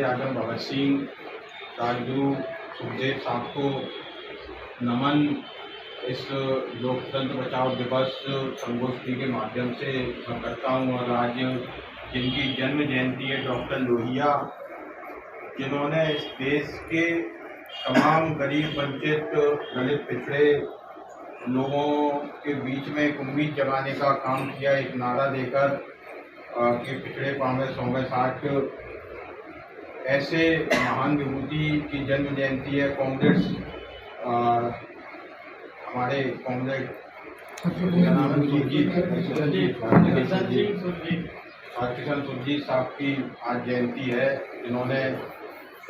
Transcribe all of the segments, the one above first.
शहीद आजम भगत सिंह, राजगुरु सुखदेव साहब को नमन इस लोकतंत्र बचाओ दिवस संगोष्ठी के माध्यम से मैं करता हूँ। और आज जिनकी जन्म जयंती है डॉक्टर लोहिया, जिन्होंने इस देश के तमाम गरीब वंचित दलित पिछड़े लोगों के बीच में एक उम्मीद जगाने का काम किया, एक नारा देकर कि पिछड़े पावे सौवे साठ। ऐसे महान विभूति की जन्म जयंती है। कॉमरेड्स हमारे कॉमरेड हरकिशन सुरजीत साहब की आज जयंती है, जिन्होंने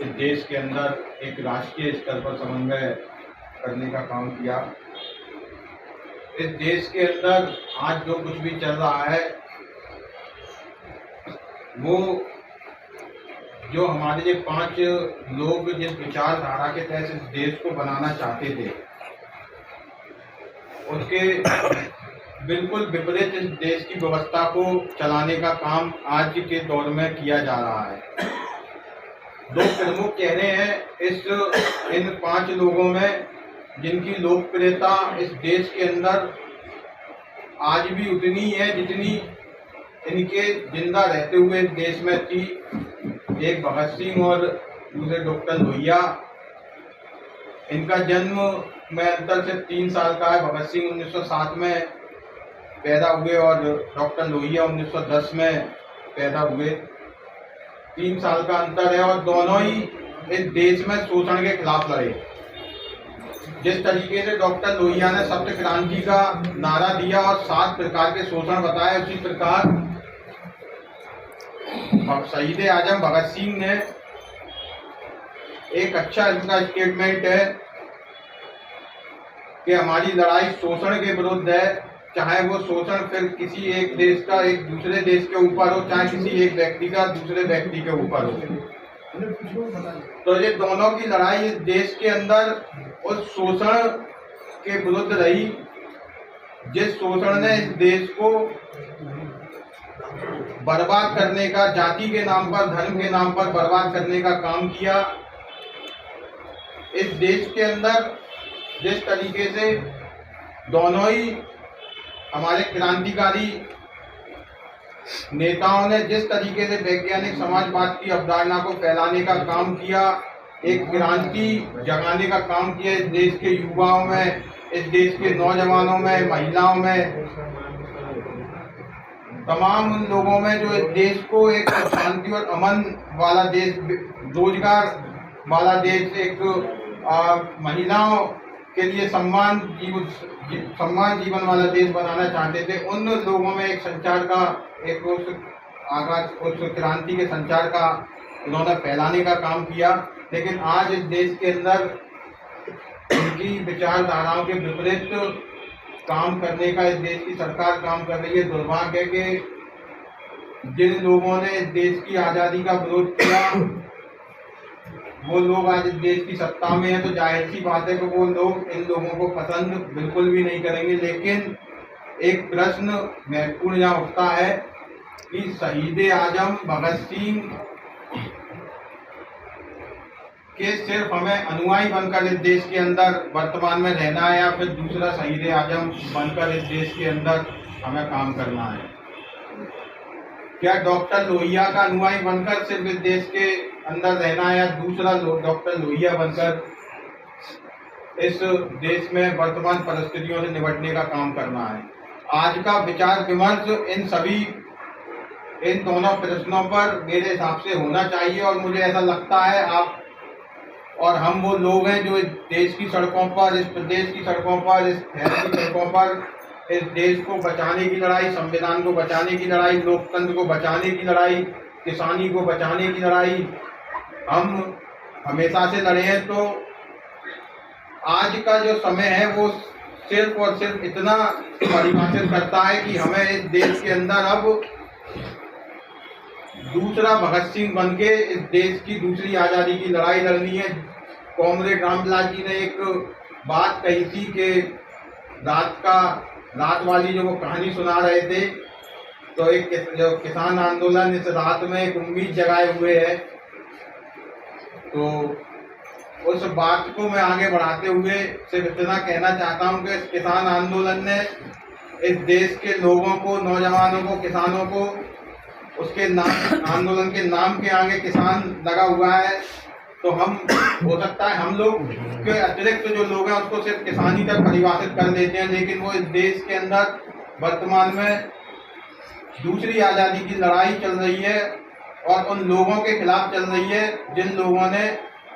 इस देश के अंदर एक राष्ट्रीय स्तर पर समन्वय करने का काम किया। इस देश के अंदर आज जो कुछ भी चल रहा है वो जो हमारे ये 5 लोग जिस विचारधारा के तहत इस देश को बनाना चाहते थे, उसके बिल्कुल विपरीत इस देश की व्यवस्था को चलाने का काम आज के दौर में किया जा रहा है। 2 प्रमुख चेहरे हैं इन 5 लोगों में, जिनकी लोकप्रियता इस देश के अंदर आज भी उतनी है जितनी इनके जिंदा रहते हुए देश में थी। एक भगत सिंह और दूसरे डॉक्टर लोहिया। इनका जन्म में अंतर से 3 साल का है। भगत सिंह 1907 में पैदा हुए और डॉक्टर लोहिया 1910 में पैदा हुए। 3 साल का अंतर है और दोनों ही इस देश में शोषण के खिलाफ लड़े। जिस तरीके से डॉक्टर लोहिया ने सत्य क्रांति का नारा दिया और 7 प्रकार के शोषण बताए, उसी प्रकार शहीद आजम भगत सिंह ने एक अच्छा इनका स्टेटमेंट है कि हमारी लड़ाई शोषण के विरुद्ध है, चाहे वो शोषण फिर किसी एक देश का एक दूसरे देश के ऊपर हो, चाहे किसी एक व्यक्ति का दूसरे व्यक्ति के ऊपर हो। तो ये दोनों की लड़ाई इस देश के अंदर उस शोषण के विरुद्ध रही, जिस शोषण ने इस देश को बर्बाद करने का, जाति के नाम पर, धर्म के नाम पर बर्बाद करने का काम किया। इस देश के अंदर जिस तरीके से दोनों ही हमारे क्रांतिकारी नेताओं ने जिस तरीके से वैज्ञानिक समाजवाद की अवधारणा को फैलाने का काम किया, एक क्रांति जगाने का काम किया इस देश के युवाओं में, इस देश के नौजवानों में, महिलाओं में, तमाम उन लोगों में जो इस देश को एक शांति और अमन वाला देश, रोजगार वाला देश, एक महिलाओं के लिए सम्मान जीवन वाला देश बनाना चाहते थे। उन लोगों में एक संचार का, एक उस क्रांति के संचार का उन्होंने फैलाने का काम किया। लेकिन आज इस देश के अंदर उनकी विचारधाराओं के विपरीत काम करने का इस देश की सरकार काम कर रही है। दुर्भाग्य है कि जिन लोगों ने इस देश की आज़ादी का विरोध किया वो लोग आज इस देश की सत्ता में है, तो जाहिर सी बात है कि वो लोग इन लोगों को पसंद बिल्कुल भी नहीं करेंगे। लेकिन एक प्रश्न महत्वपूर्ण यहाँ उठता है कि शहीद आजम भगत सिंह के सिर्फ हमें अनुयायी बनकर इस देश के अंदर वर्तमान में रहना है, या फिर दूसरा शहीद आजम बनकर इस देश के अंदर हमें काम करना है? क्या डॉक्टर लोहिया का अनुयायी बनकर सिर्फ इस देश के अंदर रहना है, या दूसरा डॉक्टर लोहिया बनकर इस देश में वर्तमान परिस्थितियों से निपटने का काम करना है? आज का विचार विमर्श इन दोनों प्रश्नों पर मेरे हिसाब से होना चाहिए। और मुझे ऐसा लगता है आप और हम वो लोग हैं जो इस देश की सड़कों पर, इस प्रदेश की सड़कों पर, इस शहर की सड़कों पर इस देश को बचाने की लड़ाई, संविधान को बचाने की लड़ाई, लोकतंत्र को बचाने की लड़ाई, किसानी को बचाने की लड़ाई हम हमेशा से लड़े हैं। तो आज का जो समय है वो सिर्फ और सिर्फ इतना परिभाषित करता है कि हमें इस देश के अंदर अब दूसरा भगत सिंह बनके इस देश की दूसरी आज़ादी की लड़ाई लड़नी है। कॉमरेड रामविलास जी ने एक बात कही थी कि रात वाली जो वो कहानी सुना रहे थे, तो एक जो किसान आंदोलन इस रात में एक उम्मीद जगाए हुए है तो उस बात को मैं आगे बढ़ाते हुए सिर्फ इतना कहना चाहता हूं कि इस किसान आंदोलन ने इस देश के लोगों को, नौजवानों को, किसानों को उसके नाम, आंदोलन के नाम के आगे किसान लगा हुआ है। तो हम, हो सकता है हम लोग के अतिरिक्त जो लोग हैं उसको सिर्फ किसानी तक परिभाषित कर देते हैं, लेकिन वो इस देश के अंदर वर्तमान में दूसरी आज़ादी की लड़ाई चल रही है और उन लोगों के खिलाफ चल रही है जिन लोगों ने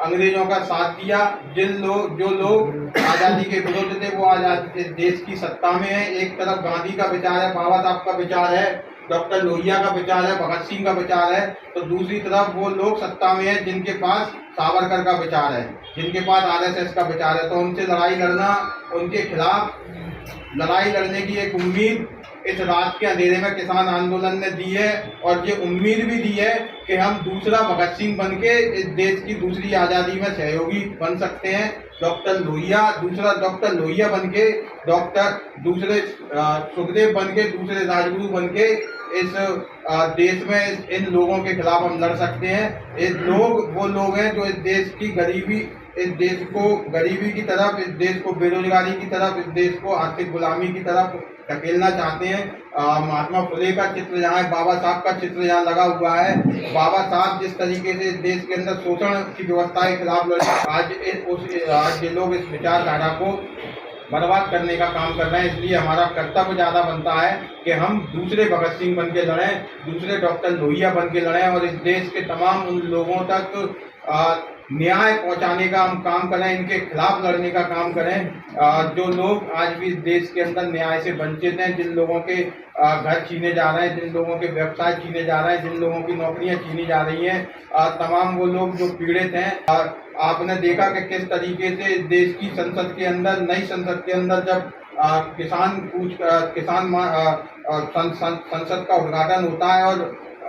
अंग्रेजों का साथ दिया, जो लोग आज़ादी के विरुद्ध थे वो आज इस देश की सत्ता में है। एक तरफ गांधी का विचार है, बाबा साहब का विचार है, डॉक्टर लोहिया का विचार है, भगत सिंह का विचार है, तो दूसरी तरफ वो लोग सत्ता में है जिनके पास सावरकर का विचार है, जिनके पास आरएसएस का विचार है। तो उनसे लड़ाई लड़ना, उनके खिलाफ लड़ाई लड़ने की एक उम्मीद इस रात के अंधेरे में किसान आंदोलन ने दी है और ये उम्मीद भी दी है कि हम दूसरा भगत सिंह बन के इस देश की दूसरी आज़ादी में सहयोगी बन सकते हैं। दूसरा डॉक्टर लोहिया बन के, दूसरे सुखदेव बन के, दूसरे राजगुरु बन के इस देश में इन लोगों के खिलाफ हम लड़ सकते हैं। ये लोग वो लोग हैं जो इस देश की गरीबी, इस देश को गरीबी की तरफ, इस देश को बेरोजगारी की तरफ, इस देश को आर्थिक गुलामी की तरफ धकेलना चाहते हैं। महात्मा फुले का चित्र यहाँ है, बाबा साहब का चित्र यहाँ लगा हुआ है। बाबा साहब जिस तरीके से इस देश के अंदर शोषण की व्यवस्था के खिलाफ लड़े, आज ये लोग इस विचारधारा को बर्बाद करने का काम कर रहे हैं। इसलिए हमारा कर्तव्य ज़्यादा बनता है कि हम दूसरे भगत सिंह बन के लड़ें, दूसरे डॉक्टर लोहिया बन के लड़ें और इस देश के तमाम उन लोगों तक न्याय पहुंचाने का हम काम करें, इनके खिलाफ लड़ने का काम करें। जो लोग आज भी इस देश के अंदर न्याय से वंचित हैं, जिन लोगों के घर छीने जा रहे हैं, जिन लोगों के व्यवसाय छीने जा रहे हैं, जिन लोगों की नौकरियां छीनी जा रही हैं, तमाम वो लोग जो पीड़ित हैं। आपने देखा कि किस तरीके से इस देश की संसद के अंदर, नई संसद के अंदर जब संसद का उद्घाटन होता है और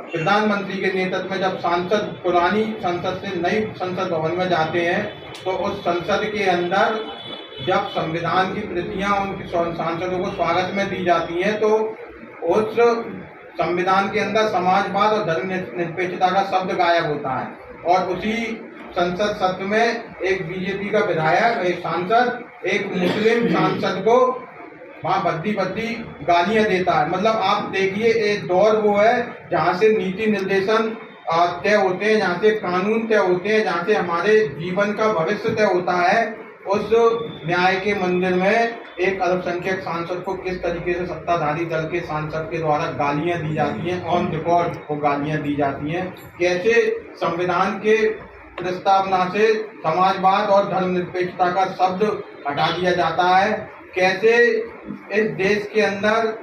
प्रधानमंत्री के नेतृत्व में जब सांसद पुरानी संसद से नई संसद भवन में जाते हैं, तो उस संसद के अंदर जब संविधान की प्रतियां उन सांसदों को स्वागत में दी जाती हैं, तो उस संविधान के अंदर समाजवाद और धर्मनिरपेक्षता का शब्द गायब होता है और उसी संसद सत्र में एक बीजेपी का विधायक, एक सांसद, एक मुस्लिम सांसद को वहाँ बद्दी गालियां देता है। मतलब आप देखिए, एक दौर वो है जहाँ से नीति निर्देशन तय होते हैं, जहाँ से कानून तय होते हैं, जहाँ से हमारे जीवन का भविष्य तय होता है। उस न्याय के मंदिर में एक अल्पसंख्यक सांसद को किस तरीके से सत्ताधारी दल के सांसद के द्वारा गालियां दी जाती हैं, ऑन रिकॉर्ड को गालियां दी जाती हैं। कैसे संविधान के प्रस्तावना से समाजवाद और धर्मनिरपेक्षता का शब्द हटा दिया जाता है, कैसे इस देश के अंदर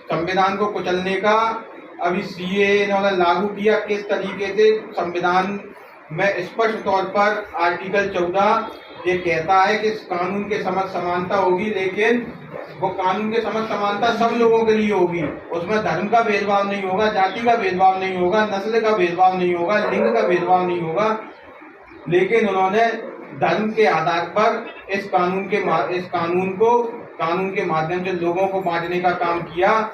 संविधान को कुचलने का अभी सीए इन्होंने लागू किया, किस तरीके से संविधान में स्पष्ट तौर पर आर्टिकल 14 ये कहता है कि इस कानून के समक्ष समानता होगी, लेकिन वो कानून के समक्ष समानता सब लोगों के लिए होगी। उसमें धर्म का भेदभाव नहीं होगा, जाति का भेदभाव नहीं होगा, नस्ल का भेदभाव नहीं होगा, लिंग का भेदभाव नहीं होगा। लेकिन उन्होंने धर्म के आधार पर इस कानून के माध्यम से लोगों को बांटने का काम किया।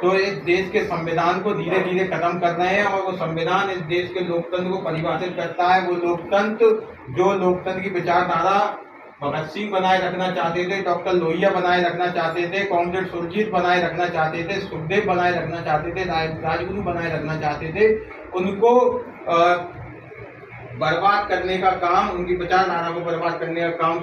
तो इस देश के संविधान को धीरे धीरे खत्म कर रहे हैं और वो संविधान इस देश के लोकतंत्र को परिभाषित करता है। वो लोकतंत्र जो लोकतंत्र की विचारधारा भगत सिंह बनाए रखना चाहते थे, डॉक्टर लोहिया बनाए रखना चाहते थे, कॉमरेड सुरजीत बनाए रखना चाहते थे, सुखदेव बनाए रखना चाहते थे, राजगुरु बनाए रखना चाहते थे, उनको बर्बाद करने का काम, उनकी विचारधारा को बर्बाद करने का काम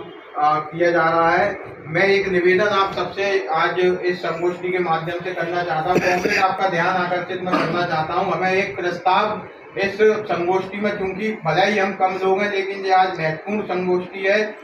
किया जा रहा है। मैं एक निवेदन आप सबसे आज इस संगोष्ठी के माध्यम से करना चाहता हूँ। कांग्रेस आपका ध्यान आकर्षित मैं करना चाहता हूँ। हमें एक प्रस्ताव इस संगोष्ठी में, क्योंकि भले ही हम कम लोग हैं लेकिन ये आज महत्वपूर्ण संगोष्ठी है,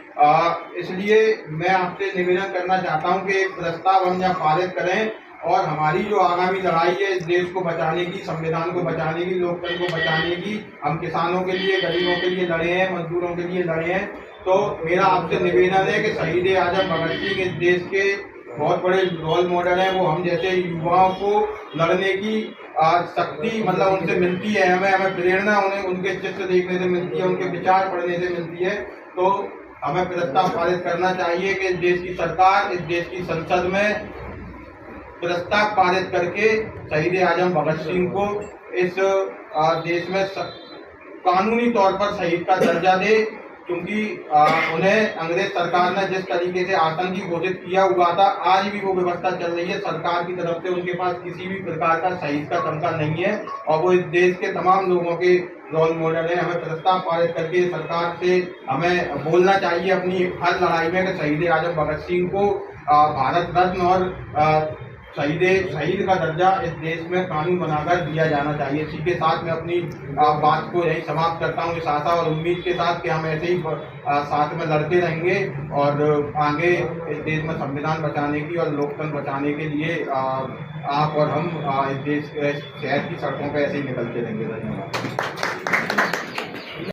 इसलिए मैं आपसे निवेदन करना चाहता हूँ कि एक प्रस्ताव हम यहाँ पारित करें और हमारी जो आगामी लड़ाई है इस देश को बचाने की, संविधान को बचाने की, लोकतंत्र को बचाने की, हम किसानों के लिए, गरीबों के लिए लड़े हैं, मजदूरों के लिए लड़े हैं। तो मेरा आपसे निवेदन है कि शहीद आजम भगत सिंह इस देश के बहुत बड़े रोल मॉडल हैं। वो हम जैसे युवाओं को लड़ने की शक्ति मतलब उनसे मिलती है, हमें प्रेरणा उन्हें उनके चित्र देखने से मिलती है, उनके विचार पढ़ने से मिलती है। तो हमें प्रस्ताव पारित करना चाहिए कि इस देश की सरकार, इस देश की संसद में प्रस्ताव पारित करके शहीद आजम भगत सिंह को इस देश में कानूनी तौर पर शहीद का दर्जा दे, क्योंकि उन्हें अंग्रेज सरकार ने जिस तरीके से आतंकी घोषित किया हुआ था, आज भी वो व्यवस्था चल रही है। सरकार की तरफ से उनके पास किसी भी प्रकार का शहीद का तमगा नहीं है और वो इस देश के तमाम लोगों के रोल मॉडल है। हमें प्रस्ताव पारित करके सरकार से हमें बोलना चाहिए अपनी हर लड़ाई में कि शहीद आजम भगत सिंह को भारत रत्न और शहीद का दर्जा इस देश में कानून बनाकर दिया जाना चाहिए। इसी के साथ मैं अपनी बात को यही समाप्त करता हूँ, इस आशा और उम्मीद के साथ कि हम ऐसे ही साथ में लड़ते रहेंगे और आगे इस देश में संविधान बचाने की और लोकतंत्र बचाने के लिए आप और हम इस देश शहर की सड़कों पर ऐसे ही निकलते रहेंगे। धन्यवाद।